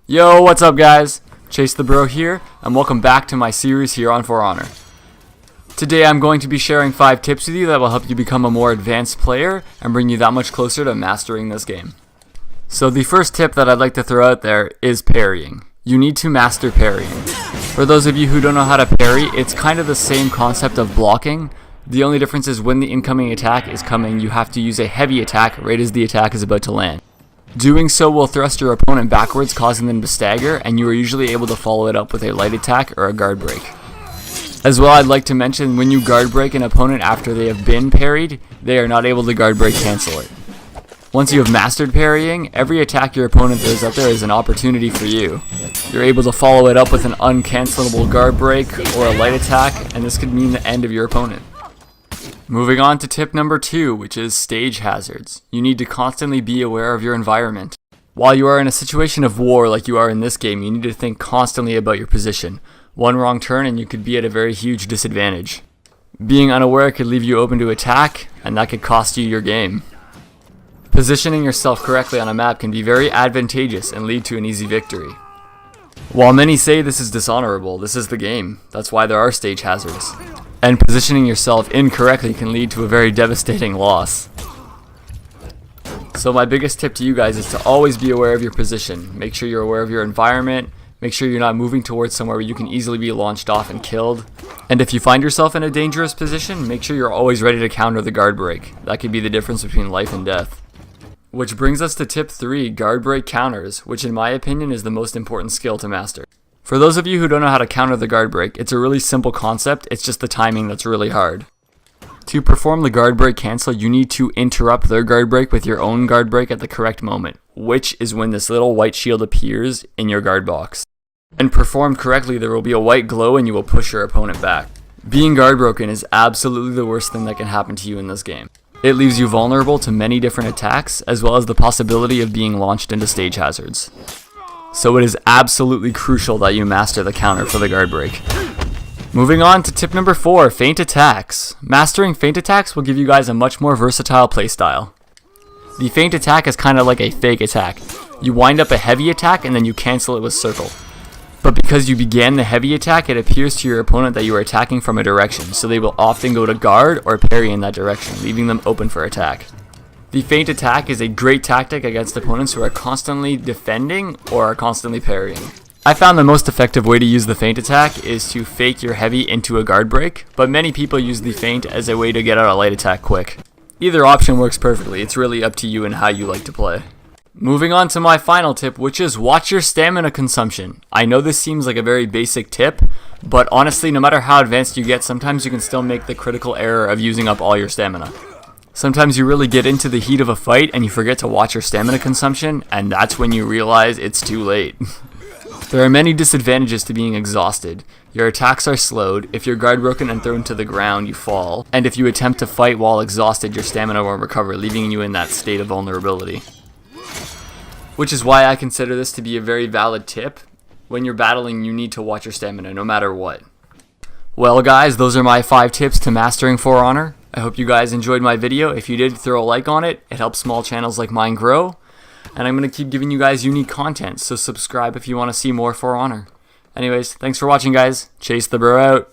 Yo, what's up guys? Chase the Bro here, and welcome back to my series here on For Honor. Today I'm going to be sharing 5 tips with you that will help you become a more advanced player and bring you that much closer to mastering this game. So the first tip that I'd like to throw out there is parrying. You need to master parrying. For those of you who don't know how to parry, it's kind of the same concept of blocking. The only difference is when the incoming attack is coming, you have to use a heavy attack right as the attack is about to land. Doing so will thrust your opponent backwards, causing them to stagger, and you are usually able to follow it up with a light attack or a guard break. As well, I'd like to mention when you guard break an opponent after they have been parried, they are not able to guard break cancel it. Once you have mastered parrying, every attack your opponent throws out there is an opportunity for you. You're able to follow it up with an uncancelable guard break or a light attack, and this could mean the end of your opponent. Moving on to tip number 2, which is stage hazards. You need to constantly be aware of your environment. While you are in a situation of war like you are in this game, you need to think constantly about your position. One wrong turn and you could be at a very huge disadvantage. Being unaware could leave you open to attack, and that could cost you your game. Positioning yourself correctly on a map can be very advantageous and lead to an easy victory. While many say this is dishonorable, this is the game. That's why there are stage hazards. And positioning yourself incorrectly can lead to a very devastating loss. So my biggest tip to you guys is to always be aware of your position. Make sure you're aware of your environment. Make sure you're not moving towards somewhere where you can easily be launched off and killed. And if you find yourself in a dangerous position, make sure you're always ready to counter the guard break. That could be the difference between life and death. Which brings us to tip 3, guard break counters, which in my opinion is the most important skill to master. For those of you who don't know how to counter the guard break, it's a really simple concept, it's just the timing that's really hard. To perform the guard break cancel, you need to interrupt their guard break with your own guard break at the correct moment, which is when this little white shield appears in your guard box. And performed correctly, there will be a white glow and you will push your opponent back. Being guard broken is absolutely the worst thing that can happen to you in this game. It leaves you vulnerable to many different attacks, as well as the possibility of being launched into stage hazards. So it is absolutely crucial that you master the counter for the guard break. Moving on to tip number 4, feint attacks. Mastering feint attacks will give you guys a much more versatile playstyle. The feint attack is kind of like a fake attack. You wind up a heavy attack and then you cancel it with circle. But because you began the heavy attack, it appears to your opponent that you are attacking from a direction, so they will often go to guard or parry in that direction, leaving them open for attack. The feint attack is a great tactic against opponents who are constantly defending or are constantly parrying. I found the most effective way to use the feint attack is to fake your heavy into a guard break, but many people use the feint as a way to get out a light attack quick. Either option works perfectly, it's really up to you and how you like to play. Moving on to my final tip, which is watch your stamina consumption. I know this seems like a very basic tip, but honestly, no matter how advanced you get, sometimes you can still make the critical error of using up all your stamina. Sometimes you really get into the heat of a fight and you forget to watch your stamina consumption, and that's when you realize it's too late. There are many disadvantages to being exhausted. Your attacks are slowed, if you're guard broken and thrown to the ground, you fall, and if you attempt to fight while exhausted, your stamina won't recover, leaving you in that state of vulnerability. Which is why I consider this to be a very valid tip. When you're battling, you need to watch your stamina, no matter what. Well guys, those are my 5 tips to mastering For Honor. I hope you guys enjoyed my video. If you did, throw a like on it. It helps small channels like mine grow. And I'm going to keep giving you guys unique content, so subscribe if you want to see more For Honor. Anyways, thanks for watching guys. Chase the Bro out.